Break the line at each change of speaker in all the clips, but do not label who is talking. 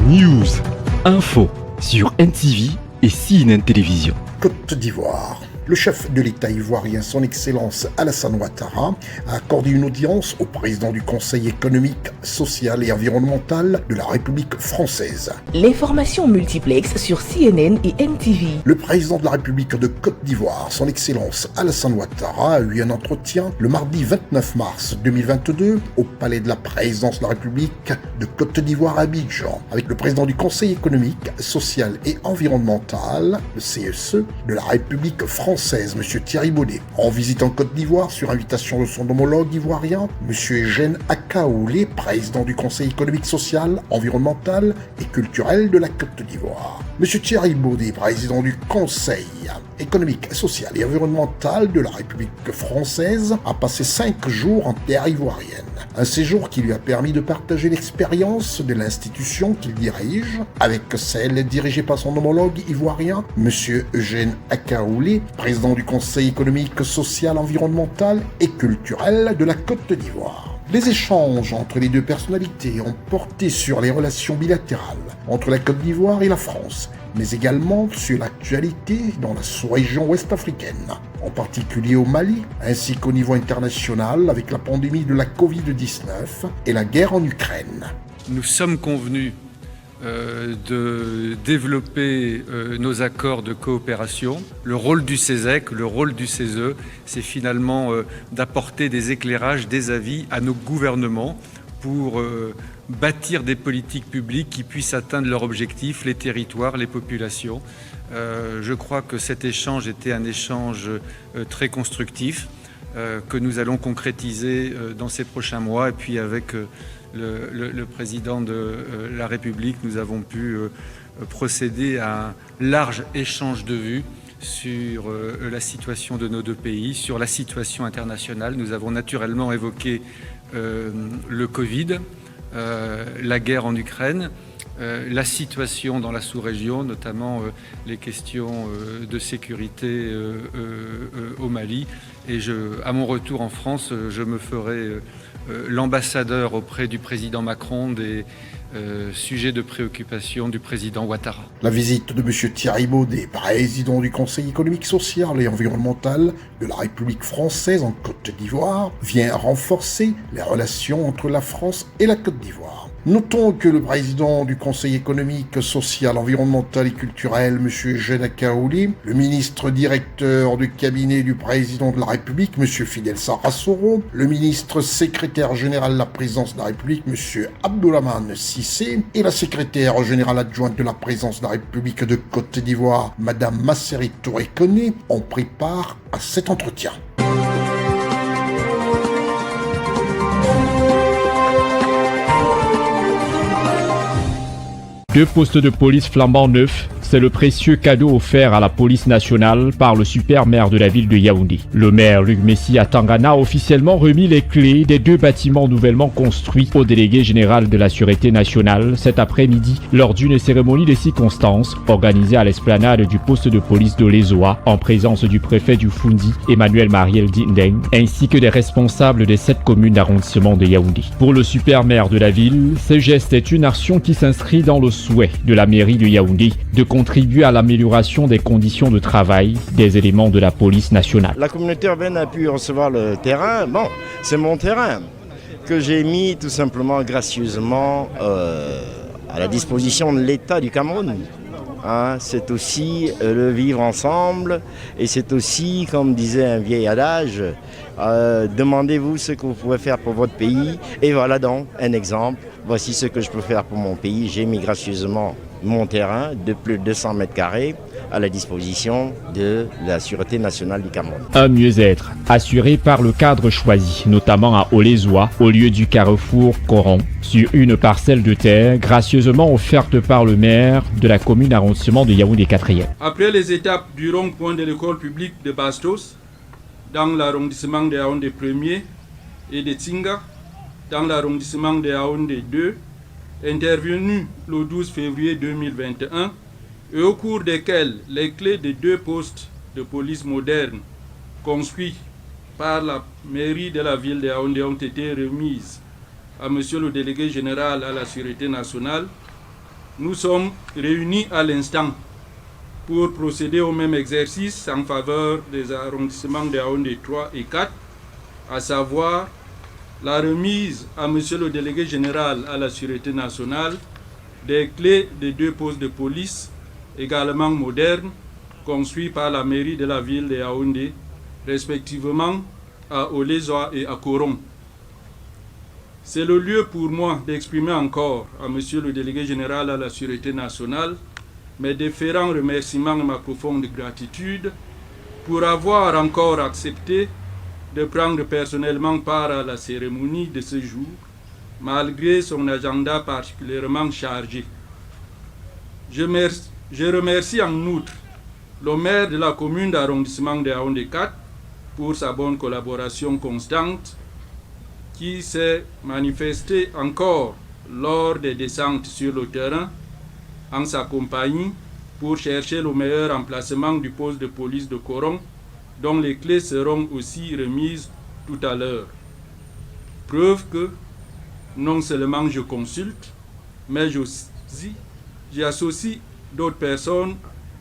News, info sur NTV et CNN Télévision.
Côte d'Ivoire. Le chef de l'État ivoirien, son Excellence Alassane Ouattara, a accordé une audience au président du Conseil économique, social et environnemental de la République française.
L'information multiplexe sur CNN et NTV.
Le président de la République de Côte d'Ivoire, son Excellence Alassane Ouattara, a eu un entretien le mardi 29 mars 2022 au palais de la présidence de la République de Côte d'Ivoire à Abidjan avec le président du Conseil économique, social et environnemental, le CESE, de la République française, M. Thierry Baudet. En visite en Côte d'Ivoire, sur invitation de son homologue ivoirien, M. Eugène Akaoulé, président du Conseil économique, social, environnemental et culturel de la Côte d'Ivoire. M. Thierry Baudet, président du Conseil économique, social et environnemental de la République française, a passé 5 jours en terre ivoirienne. Un séjour qui lui a permis de partager l'expérience de l'institution qu'il dirige avec celle dirigée par son homologue ivoirien, M. Eugène Akaoulé, président du Conseil économique, social, environnemental et culturel de la Côte d'Ivoire. Les échanges entre les deux personnalités ont porté sur les relations bilatérales entre la Côte d'Ivoire et la France, mais également sur l'actualité dans la sous-région ouest-africaine, en particulier au Mali, ainsi qu'au niveau international avec la pandémie de la Covid-19 et la guerre en Ukraine.
Nous sommes convenus de développer nos accords de coopération. Le rôle du CESEC, le rôle du CESE, c'est finalement d'apporter des éclairages, des avis à nos gouvernements pour bâtir des politiques publiques qui puissent atteindre leurs objectifs, les territoires, les populations. Je crois que cet échange était un échange très constructif que nous allons concrétiser dans ces prochains mois. Et puis avec le président de la République, nous avons pu procéder à un large échange de vues sur la situation de nos deux pays, sur la situation internationale. Nous avons naturellement évoqué le Covid, la guerre en Ukraine, la situation dans la sous-région, notamment les questions de sécurité au Mali. Et à mon retour en France, je me ferai l'ambassadeur auprès du président Macron des sujets de préoccupation du président Ouattara.
La visite de M. Thierry Baudet, président du Conseil économique, social et environnemental de la République française en Côte d'Ivoire, vient renforcer les relations entre la France et la Côte d'Ivoire. Notons que le président du Conseil économique, social, environnemental et culturel, M. Eugène Akaoulé, le ministre directeur du cabinet du président de la République, M. Fidel Sarasoro, le ministre secrétaire général de la présidence de la République, M. Abdourahmane Cissé, et la secrétaire générale adjointe de la présidence de la République de Côte d'Ivoire, Mme Masseri Touré Koné, ont pris part à cet entretien.
Deux postes de police flambant neufs, c'est le précieux cadeau offert à la police nationale par le super maire de la ville de Yaoundé. Le maire Luc Messia Tangana a officiellement remis les clés des deux bâtiments nouvellement construits au délégué général de la Sûreté nationale cet après-midi lors d'une cérémonie de circonstances organisée à l'esplanade du poste de police de l'Ezoa en présence du préfet du Fundi, Emmanuel Mariel Dindeng, ainsi que des responsables des 7 communes d'arrondissement de Yaoundé. Pour le super maire de la ville, ce geste est une action qui s'inscrit dans le souhait de la mairie de Yaoundé de contribuer à l'amélioration des conditions de travail des éléments de la police nationale.
La communauté urbaine a pu recevoir le terrain. Bon, c'est mon terrain que j'ai mis tout simplement gracieusement à la disposition de l'État du Cameroun. C'est aussi le vivre ensemble et c'est aussi, comme disait un vieil adage, demandez-vous ce que vous pouvez faire pour votre pays et voilà donc un exemple. Voici ce que je peux faire pour mon pays. J'ai mis gracieusement mon terrain de plus de 200 mètres carrés à la disposition de la Sûreté nationale du Cameroun.
Un mieux-être assuré par le cadre choisi, notamment à Olezoa, au lieu du carrefour Coron, sur une parcelle de terre gracieusement offerte par le maire de la commune arrondissement de Yaoundé 4e.
Après les étapes du rond-point de l'école publique de Bastos, dans l'arrondissement de Yaoundé 1er et de Tsinga, dans l'arrondissement de Yaoundé 2, intervenu le 12 février 2021 et au cours desquels les clés de 2 postes de police modernes construits par la mairie de la ville de Yaoundé ont été remises à Monsieur le délégué général à la Sûreté nationale, nous sommes réunis à l'instant pour procéder au même exercice en faveur des arrondissements de Yaoundé 3 et 4, à savoir la remise à Monsieur le délégué général à la Sûreté nationale des clés des 2 postes de police, également modernes, construits par la mairie de la ville de Yaoundé, respectivement à Olezoa et à Koron. C'est le lieu pour moi d'exprimer encore à Monsieur le délégué général à la Sûreté nationale mes différents remerciements et ma profonde gratitude pour avoir encore accepté de prendre personnellement part à la cérémonie de ce jour, malgré son agenda particulièrement chargé. Je remercie en outre le maire de la commune d'arrondissement de Yaoundé 4 pour sa bonne collaboration constante qui s'est manifestée encore lors des descentes sur le terrain en sa compagnie pour chercher le meilleur emplacement du poste de police de Koron, dont les clés seront aussi remises tout à l'heure. Preuve que non seulement je consulte, mais j'associe d'autres personnes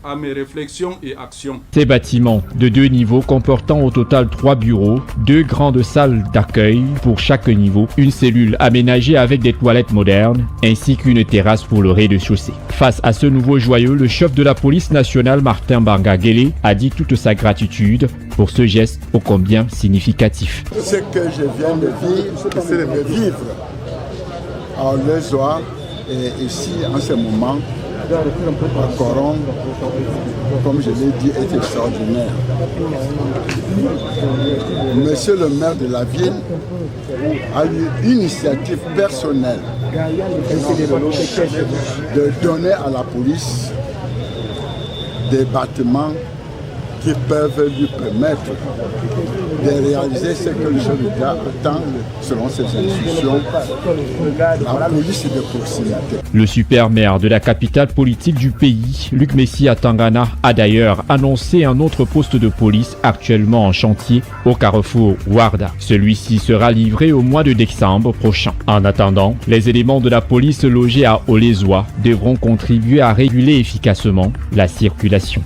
à mes réflexions et actions.
Ces bâtiments de 2 niveaux comportant au total 3 bureaux, 2 grandes salles d'accueil pour chaque niveau, une cellule aménagée avec des toilettes modernes, ainsi qu'une terrasse pour le rez-de-chaussée. Face à ce nouveau joyau, le chef de la police nationale Martin Bangagele a dit toute sa gratitude pour ce geste ô combien significatif.
Ce que je viens de vivre, c'est de vivre à Olezoa et ici en ce moment à Koron, comme je l'ai dit, est extraordinaire. Monsieur le maire de la ville a eu une initiative personnelle de donner à la police des bâtiments qui peuvent lui permettre de réaliser ce que le chef d'État attend selon ses instructions, la police de proximité.
Le super maire de la capitale politique du pays, Luc Messi Atangana, a d'ailleurs annoncé un autre poste de police actuellement en chantier au carrefour Warda. Celui-ci sera livré au mois de décembre prochain. En attendant, les éléments de la police logés à Olezoa devront contribuer à réguler efficacement la circulation.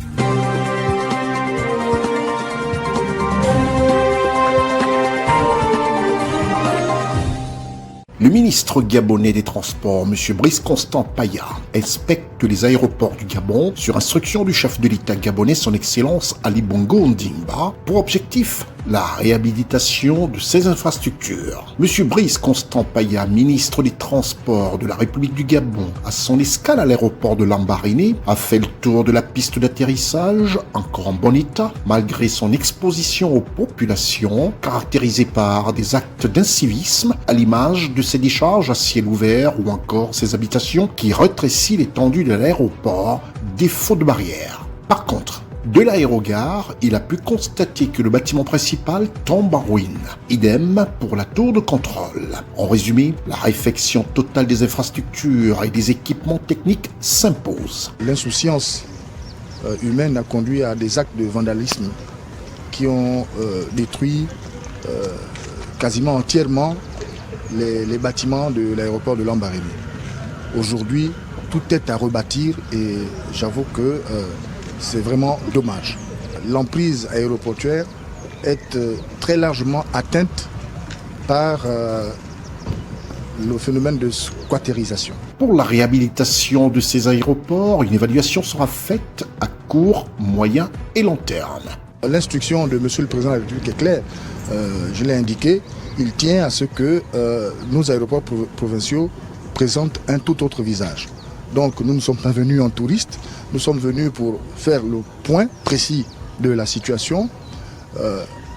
Le ministre gabonais des Transports, M. Brice Constant Paya, inspecte les aéroports du Gabon sur instruction du chef de l'État gabonais, son Excellence Ali Bongo Ondimba, pour objectif la réhabilitation de ces infrastructures. M. Brice Constant Paya, ministre des Transports de la République du Gabon, à son escale à l'aéroport de Lambaréné, a fait le tour de la piste d'atterrissage, encore en bon état, malgré son exposition aux populations, caractérisée par des actes d'incivisme, à l'image de ses décharges à ciel ouvert ou encore ses habitations qui rétrécissent l'étendue de l'aéroport, défaut de barrière. Par contre, de l'aérogare, il a pu constater que le bâtiment principal tombe en ruine. Idem pour la tour de contrôle. En résumé, la réfection totale des infrastructures et des équipements techniques s'impose.
L'insouciance humaine a conduit à des actes de vandalisme qui ont détruit quasiment entièrement les bâtiments de l'aéroport de Lambaréné. Aujourd'hui, tout est à rebâtir et j'avoue que c'est vraiment dommage. L'emprise aéroportuaire est très largement atteinte par le phénomène de squattérisation.
Pour la réhabilitation de ces aéroports, une évaluation sera faite à court, moyen et long terme.
L'instruction de M. le Président de la République est claire. Je l'ai indiqué, il tient à ce que nos aéroports provinciaux présentent un tout autre visage. Donc nous ne sommes pas venus en touristes, nous sommes venus pour faire le point précis de la situation,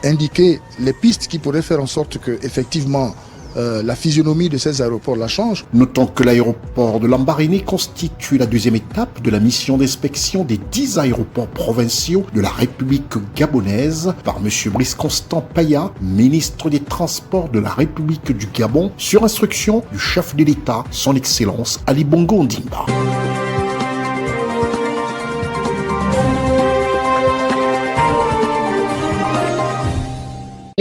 indiquer les pistes qui pourraient faire en sorte que effectivement la physionomie de ces aéroports la change.
Notons que l'aéroport de Lambaréné constitue la deuxième étape de la mission d'inspection des 10 aéroports provinciaux de la République gabonaise par M. Brice Constant Paya, ministre des Transports de la République du Gabon, sur instruction du chef de l'État, son Excellence Ali Bongo Ondimba.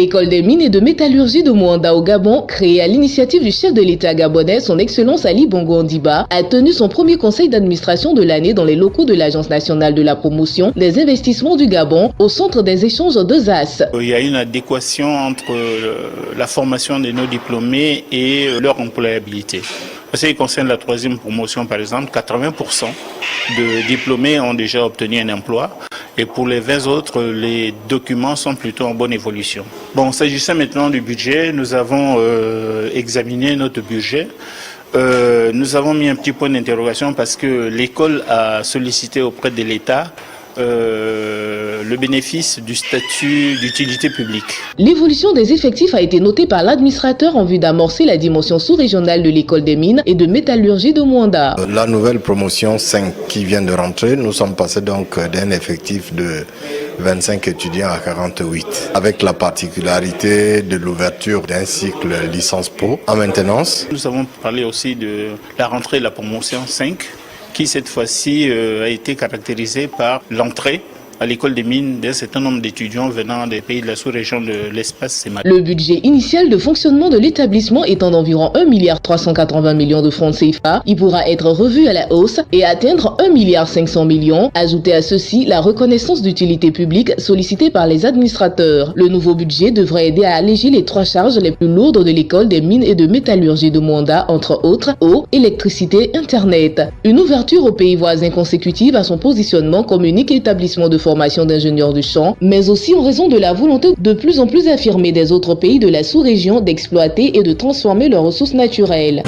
L'école des mines et de métallurgie de Mwanda au Gabon, créée à l'initiative du chef de l'État gabonais, son Excellence Ali Bongo Ondimba, a tenu son premier conseil d'administration de l'année dans les locaux de l'Agence nationale de la promotion des investissements du Gabon, au centre des échanges de ZAS.
Il y a une adéquation entre la formation de nos diplômés et leur employabilité. En ce qui concerne la troisième promotion, par exemple, 80% de diplômés ont déjà obtenu un emploi. Et pour les 20 autres, les documents sont plutôt en bonne évolution. Bon, s'agissant maintenant du budget, nous avons examiné notre budget. Nous avons mis un petit point d'interrogation parce que l'école a sollicité auprès de l'État le bénéfice du statut d'utilité publique.
L'évolution des effectifs a été notée par l'administrateur en vue d'amorcer la dimension sous-régionale de l'école des mines et de métallurgie de Mwanda.
La nouvelle promotion 5 qui vient de rentrer, nous sommes passés donc d'un effectif de 25 étudiants à 48, avec la particularité de l'ouverture d'un cycle licence pro en maintenance.
Nous avons parlé aussi de la rentrée de la promotion 5, qui cette fois-ci a été caractérisée par l'entrée à l'école des mines d'un certain nombre d'étudiants venant des pays de la sous-région de l'espace CEMAC.
Le budget initial de fonctionnement de l'établissement étant d'environ 1,380 milliard de francs CFA, il pourra être revu à la hausse et atteindre 1,5 milliard. Ajoutez à ceci la reconnaissance d'utilité publique sollicitée par les administrateurs. Le nouveau budget devrait aider à alléger les 3 charges les plus lourdes de l'école des mines et de métallurgie de Mwanda, entre autres eau, électricité, internet. Une ouverture aux pays voisins consécutive à son positionnement comme unique établissement de formation d'ingénieurs du champ, mais aussi en raison de la volonté de plus en plus affirmée des autres pays de la sous-région d'exploiter et de transformer leurs ressources naturelles.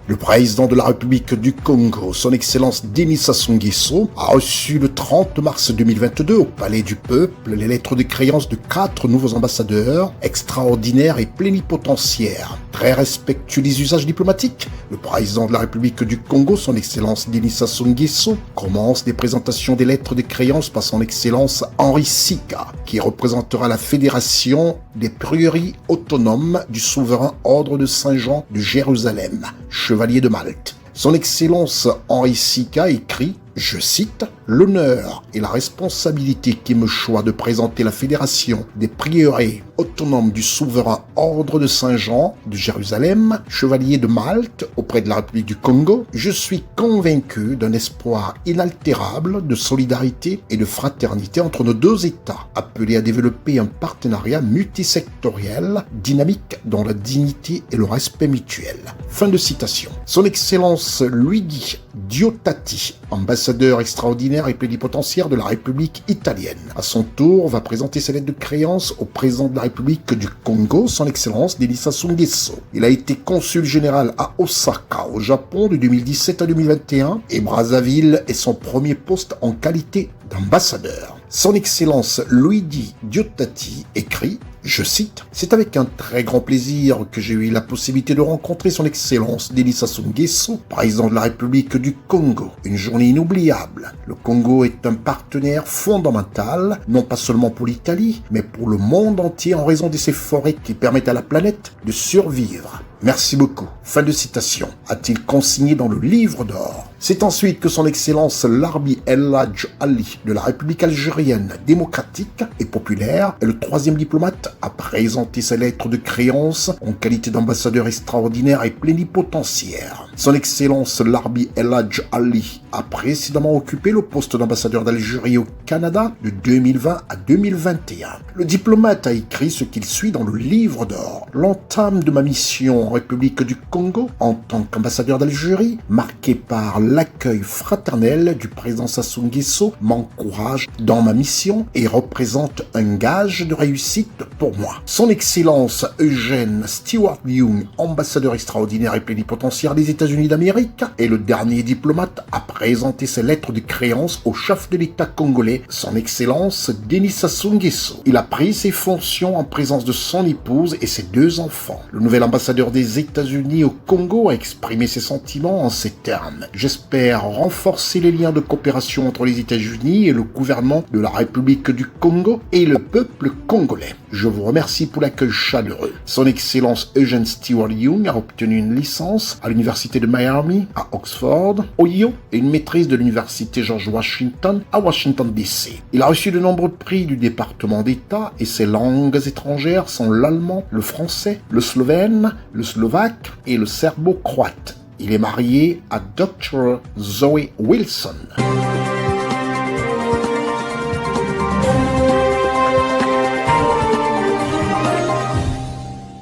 Le président de la République du Congo, son Excellence Denis Sassou Nguesso, a reçu le 30 mars 2022 au Palais du Peuple les lettres de créance de 4 nouveaux ambassadeurs extraordinaires et plénipotentiaires. Très respectueux des usages diplomatiques, le président de la République du Congo, son Excellence Denis Sassou Nguesso, commence des présentations des lettres de créance par son Excellence Henri Sika, qui représentera la Fédération des prieurés autonomes du souverain ordre de Saint-Jean de Jérusalem, Chevalier de Malte. Son Excellence Henri Sika écrit, je cite, « L'honneur et la responsabilité qui me choisit de présenter la Fédération des prieurés autonomes du souverain ordre de Saint-Jean de Jérusalem, Chevalier de Malte, auprès de la République du Congo, je suis convaincu d'un espoir inaltérable de solidarité et de fraternité entre nos deux États, appelés à développer un partenariat multisectoriel, dynamique dans la dignité et le respect mutuel. » Fin de citation. Son Excellence Luigi Diottati, ambassadeur extraordinaire et plénipotentiaire de la République italienne, à son tour va présenter ses lettres de créance au président de la République du Congo, son Excellence Denis Sassou Nguesso. Il a été consul général à Osaka, au Japon, de 2017 à 2021, et Brazzaville est son premier poste en qualité d'ambassadeur. Son Excellence Luigi Diottati écrit, je cite, « C'est avec un très grand plaisir que j'ai eu la possibilité de rencontrer son Excellence Denis Sassou Nguesso, président de la République du Congo. Une journée inoubliable. Le Congo est un partenaire fondamental, non pas seulement pour l'Italie, mais pour le monde entier en raison de ses forêts qui permettent à la planète de survivre. Merci beaucoup. » Fin de citation, a-t-il consigné dans le livre d'or. C'est ensuite que son Excellence Larbi El Hadj Ali de la République algérienne démocratique et populaire est le 3e diplomate à présenter ses lettres de créance en qualité d'ambassadeur extraordinaire et plénipotentiaire. Son Excellence Larbi El Hadj Ali a précédemment occupé le poste d'ambassadeur d'Algérie au Canada de 2020 à 2021. Le diplomate a écrit ce qu'il suit dans le livre d'or. L'entame de ma mission en République du Congo en tant qu'ambassadeur d'Algérie, marquée par l'accueil fraternel du président Sassou Nguesso, m'encourage dans ma mission et représente un gage de réussite pour moi. Son Excellence Eugène Stewart Young, ambassadeur extraordinaire et plénipotentiaire des États-Unis d'Amérique, est le dernier diplomate à présenter ses lettres de créance au chef de l'État congolais, son Excellence Denis Sassou Nguesso. Il a pris ses fonctions en présence de son épouse et ses 2 enfants. Le nouvel ambassadeur des États-Unis au Congo a exprimé ses sentiments en ces termes. J'espère renforcer les liens de coopération entre les États-Unis et le gouvernement de la République du Congo et le peuple congolais. Je vous remercie pour l'accueil chaleureux. Son Excellence Eugene Stewart Young a obtenu une licence à l'Université de Miami, à Oxford, Ohio, et une maîtrise de l'Université George Washington, à Washington DC. Il a reçu de nombreux prix du département d'État et ses langues étrangères sont l'allemand, le français, le slovène, le slovaque et le serbo-croate. Il est marié à Dr. Zoe Wilson.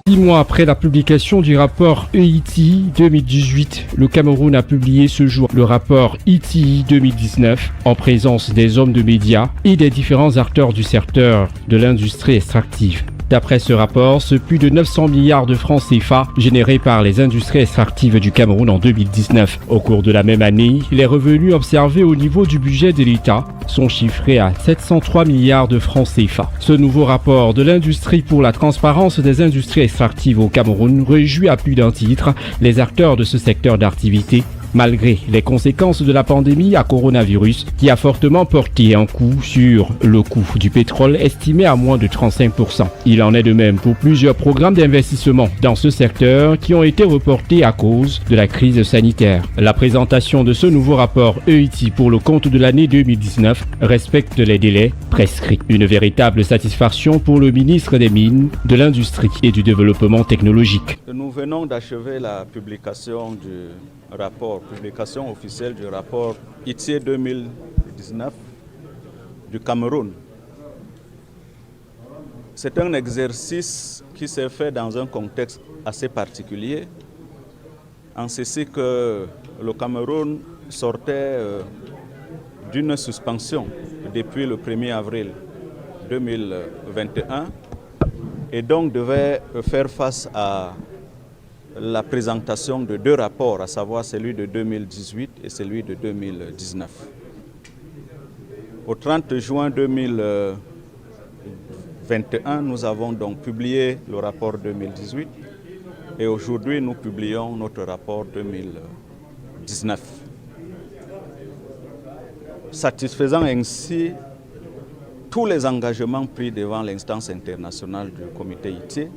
6 mois après la publication du rapport EITI 2018, le Cameroun a publié ce jour le rapport EITI 2019 en présence des hommes de médias et des différents acteurs du secteur de l'industrie extractive. D'après ce rapport, ce plus de 900 milliards de francs CFA générés par les industries extractives du Cameroun en 2019. Au cours de la même année, les revenus observés au niveau du budget de l'État sont chiffrés à 703 milliards de francs CFA. Ce nouveau rapport de l'industrie pour la transparence des industries extractives au Cameroun réjouit à plus d'un titre les acteurs de ce secteur d'activité, malgré les conséquences de la pandémie à coronavirus qui a fortement porté un coup sur le coût du pétrole estimé à moins de 35%. Il en est de même pour plusieurs programmes d'investissement dans ce secteur qui ont été reportés à cause de la crise sanitaire. La présentation de ce nouveau rapport EITI pour le compte de l'année 2019 respecte les délais prescrits. Une véritable satisfaction pour le ministre des Mines, de l'Industrie et du Développement technologique.
Nous venons d'achever la publication officielle du rapport EITI 2019 du Cameroun. C'est un exercice qui s'est fait dans un contexte assez particulier, en ceci que le Cameroun sortait d'une suspension depuis le 1er avril 2021 et donc devait faire face à la présentation de 2 rapports, à savoir celui de 2018 et celui de 2019. Au 30 juin 2021, nous avons donc publié le rapport 2018 et aujourd'hui nous publions notre rapport 2019. Satisfaisant ainsi tous les engagements pris devant l'instance internationale du comité EITI,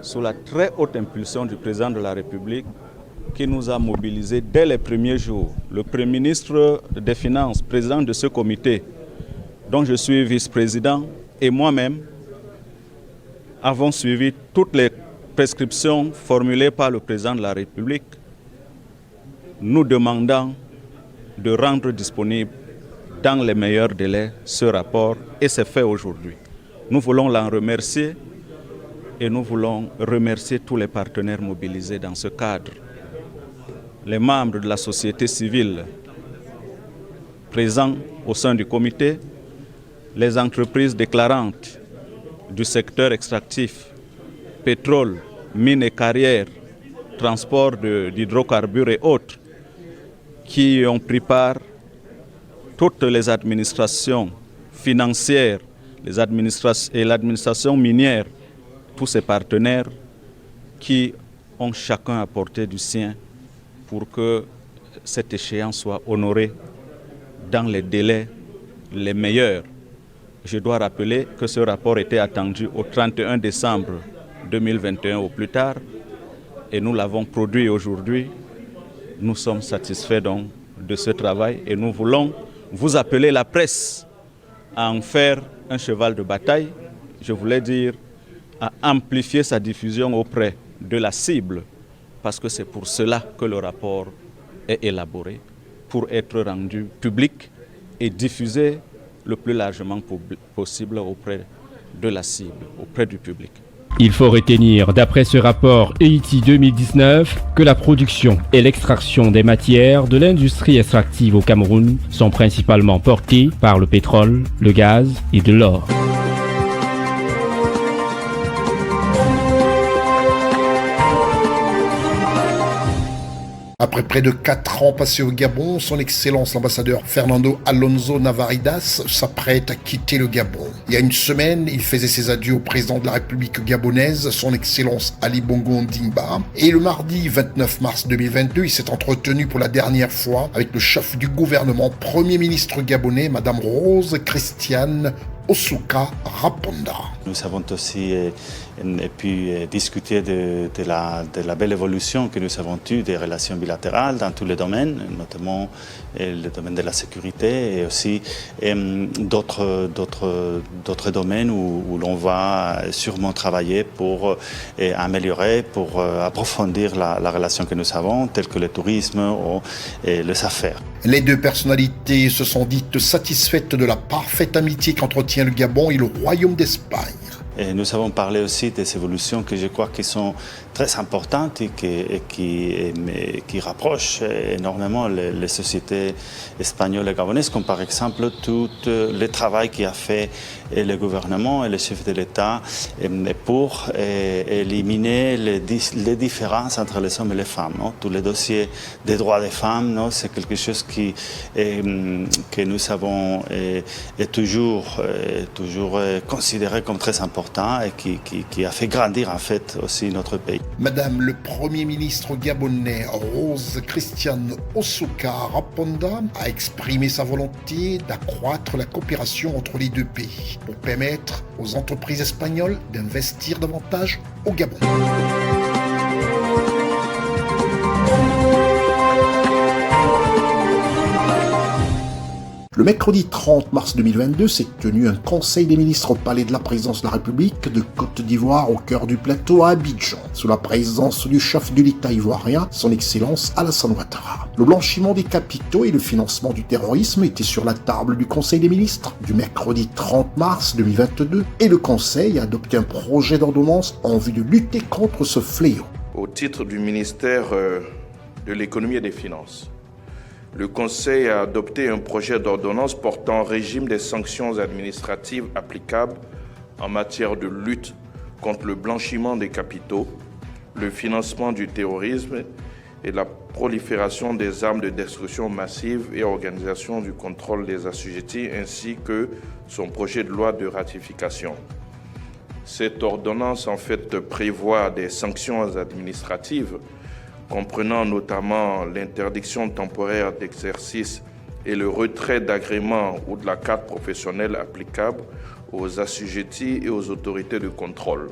sous la très haute impulsion du président de la République qui nous a mobilisés dès les premiers jours. Le Premier ministre des Finances, président de ce comité, dont je suis vice-président, et moi-même avons suivi toutes les prescriptions formulées par le président de la République, nous demandant de rendre disponible dans les meilleurs délais ce rapport, et c'est fait aujourd'hui. Nous voulons l'en remercier. Et nous voulons remercier tous les partenaires mobilisés dans ce cadre. Les membres de la société civile présents au sein du comité, les entreprises déclarantes du secteur extractif, pétrole, mines et carrières, transport d'hydrocarbures et autres, qui ont pris part, toutes les administrations financières et l'administration minière, tous ces partenaires qui ont chacun apporté du sien pour que cette échéance soit honorée dans les délais les meilleurs. Je dois rappeler que ce rapport était attendu au 31 décembre 2021 au plus tard et nous l'avons produit aujourd'hui. Nous sommes satisfaits donc de ce travail et nous voulons vous appeler la presse à en faire un cheval de bataille. Je voulais dire à amplifier sa diffusion auprès de la cible, parce que c'est pour cela que le rapport est élaboré, pour être rendu public et diffusé le plus largement possible auprès de la cible, auprès du public.
Il faut retenir, d'après ce rapport EITI 2019, que la production et l'extraction des matières de l'industrie extractive au Cameroun sont principalement portées par le pétrole, le gaz et de l'or.
Après près de 4 ans passés au Gabon, son Excellence l'ambassadeur Fernando Alonso Navaridas s'apprête à quitter le Gabon. Il y a une semaine, il faisait ses adieux au président de la République gabonaise, son Excellence Ali Bongo Ondimba. Et le mardi 29 mars 2022, il s'est entretenu pour la dernière fois avec le chef du gouvernement, Premier ministre gabonais, Madame Rose Christiane Osuka Raponda.
Nous avons aussi pu discuter de la belle évolution que nous avons eue des relations bilatérales dans tous les domaines, notamment le domaine de la sécurité et aussi d'autres domaines où l'on va sûrement travailler pour améliorer, pour approfondir la relation que nous avons, telle que le tourisme ou les affaires.
Les deux personnalités se sont dites satisfaites de la parfaite amitié qu'entretient le Gabon et le Royaume d'Espagne.
Et nous avons parlé aussi des évolutions que je crois qui sont très importantes et qui rapprochent énormément les sociétés espagnoles et gabonaises, comme par exemple tout le travail qu'a fait le gouvernement et les chefs de l'État pour éliminer les différences entre les hommes et les femmes. Non? Tous les dossiers des droits des femmes, c'est quelque chose que nous avons toujours considéré comme très important et qui a fait grandir en fait aussi notre pays.
Madame le Premier ministre gabonais Rose Christiane Osuka Raponda a exprimé sa volonté d'accroître la coopération entre les deux pays pour permettre aux entreprises espagnoles d'investir davantage au Gabon. Le mercredi 30 mars 2022 s'est tenu un conseil des ministres au palais de la présidence de la République de Côte d'Ivoire au cœur du plateau à Abidjan, sous la présence du chef de l'État ivoirien, son Excellence Alassane Ouattara. Le blanchiment des capitaux et le financement du terrorisme étaient sur la table du conseil des ministres du mercredi 30 mars 2022 et le conseil a adopté un projet d'ordonnance en vue de lutter contre ce fléau.
Au titre du ministère de l'économie et des finances, le Conseil a adopté un projet d'ordonnance portant régime des sanctions administratives applicables en matière de lutte contre le blanchiment des capitaux, le financement du terrorisme et la prolifération des armes de destruction massive et organisation du contrôle des assujettis, ainsi que son projet de loi de ratification. Cette ordonnance, en fait, prévoit des sanctions administratives comprenant notamment l'interdiction temporaire d'exercice et le retrait d'agrément ou de la carte professionnelle applicable aux assujettis et aux autorités de contrôle.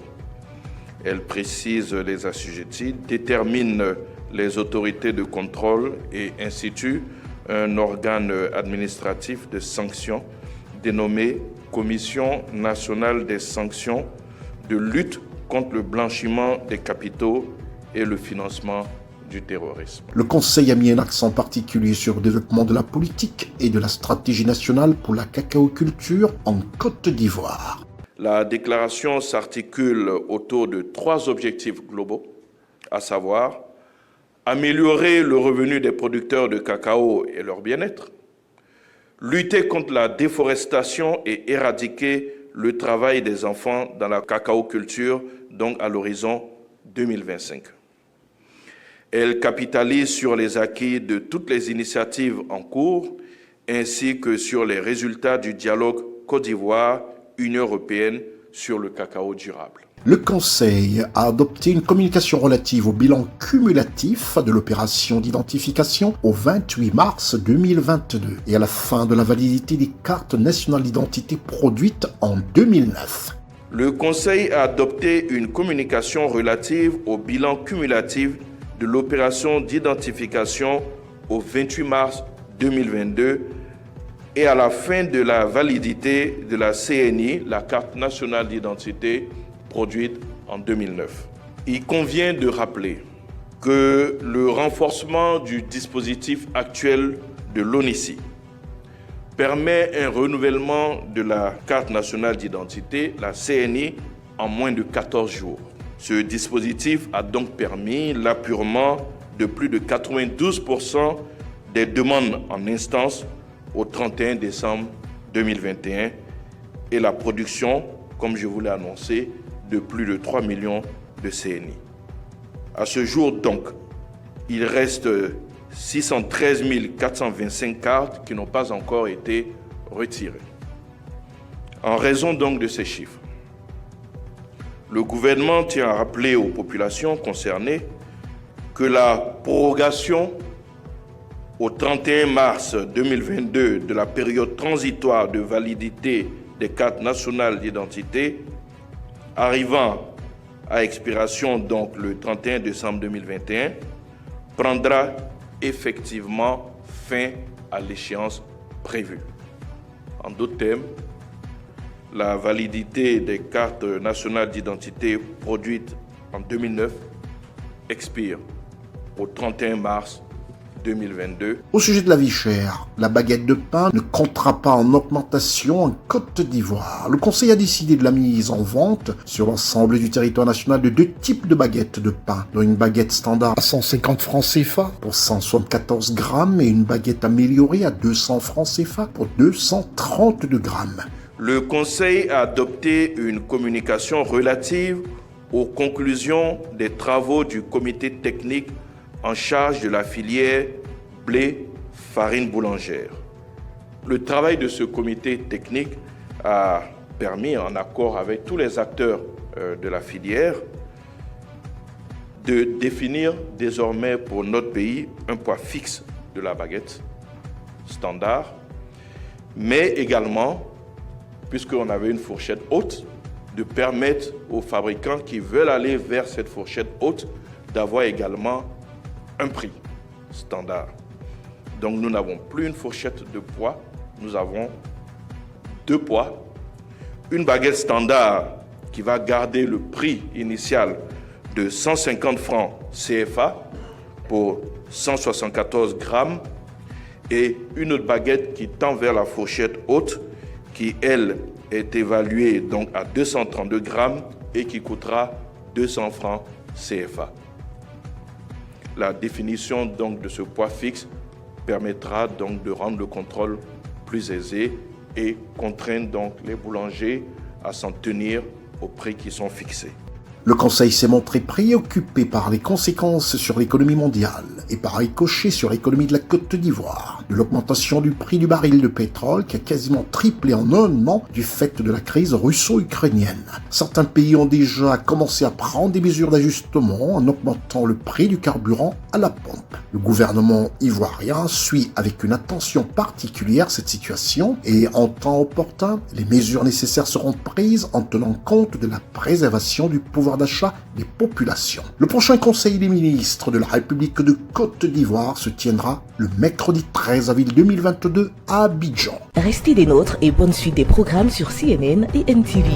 Elle précise les assujettis, détermine les autorités de contrôle et institue un organe administratif de sanctions dénommé Commission nationale des sanctions de lutte contre le blanchiment des capitaux et le financement du terrorisme.
Le Conseil a mis un accent particulier sur le développement de la politique et de la stratégie nationale pour la cacaoculture en Côte d'Ivoire.
La déclaration s'articule autour de 3 objectifs globaux, à savoir améliorer le revenu des producteurs de cacao et leur bien-être, lutter contre la déforestation et éradiquer le travail des enfants dans la cacaoculture, donc à l'horizon 2025. Elle capitalise sur les acquis de toutes les initiatives en cours, ainsi que sur les résultats du dialogue Côte d'Ivoire-Union européenne sur le cacao durable.
Le Conseil a adopté une communication relative au bilan cumulatif de l'opération d'identification au 28 mars 2022 et à la fin de la validité des cartes nationales d'identité produites en 2009.
Le Conseil a adopté une communication relative au bilan cumulatif de l'opération d'identification au 28 mars 2022 et à la fin de la validité de la CNI, la carte nationale d'identité produite en 2009. Il convient de rappeler que le renforcement du dispositif actuel de l'ONICI permet un renouvellement de la carte nationale d'identité, la CNI, en moins de 14 jours. Ce dispositif a donc permis l'appurement de plus de 92% des demandes en instance au 31 décembre 2021 et la production, comme je vous l'ai annoncé, de plus de 3 millions de CNI. À ce jour donc, il reste 613 425 cartes qui n'ont pas encore été retirées. En raison donc de ces chiffres, le gouvernement tient à rappeler aux populations concernées que la prorogation au 31 mars 2022 de la période transitoire de validité des cartes nationales d'identité arrivant à expiration donc le 31 décembre 2021 prendra effectivement fin à l'échéance prévue. En d'autres termes, la validité des cartes nationales d'identité produites en 2009 expire au 31 mars 2022.
Au sujet de la vie chère, la baguette de pain ne comptera pas en augmentation en Côte d'Ivoire. Le Conseil a décidé de la mise en vente sur l'ensemble du territoire national de 2 types de baguettes de pain, dont une baguette standard à 150 francs CFA pour 174 grammes et une baguette améliorée à 200 francs CFA pour 232 grammes.
Le Conseil a adopté une communication relative aux conclusions des travaux du comité technique en charge de la filière blé farine boulangère. Le travail de ce comité technique a permis, en accord avec tous les acteurs de la filière, de définir désormais pour notre pays un poids fixe de la baguette standard, mais également, puisqu'on avait une fourchette haute, de permettre aux fabricants qui veulent aller vers cette fourchette haute d'avoir également un prix standard. Donc nous n'avons plus une fourchette de poids, nous avons 2 poids. Une baguette standard qui va garder le prix initial de 150 francs CFA pour 174 grammes et une autre baguette qui tend vers la fourchette haute qui, elle, est évaluée donc à 232 grammes et qui coûtera 200 francs CFA. La définition donc de ce poids fixe permettra donc de rendre le contrôle plus aisé et contraindre donc les boulangers à s'en tenir aux prix qui sont fixés.
Le Conseil s'est montré préoccupé par les conséquences sur l'économie mondiale et par ricochet sur l'économie de la Côte d'Ivoire, de l'augmentation du prix du baril de pétrole qui a quasiment triplé en un an du fait de la crise russo-ukrainienne. Certains pays ont déjà commencé à prendre des mesures d'ajustement en augmentant le prix du carburant à la pompe. Le gouvernement ivoirien suit avec une attention particulière cette situation et en temps opportun, les mesures nécessaires seront prises en tenant compte de la préservation du pouvoir d'achat des populations. Le prochain Conseil des ministres de la République de Côte d'Ivoire se tiendra le mercredi 13 avril 2022 à Abidjan.
Restez des nôtres et bonne suite des programmes sur CNN et NTV.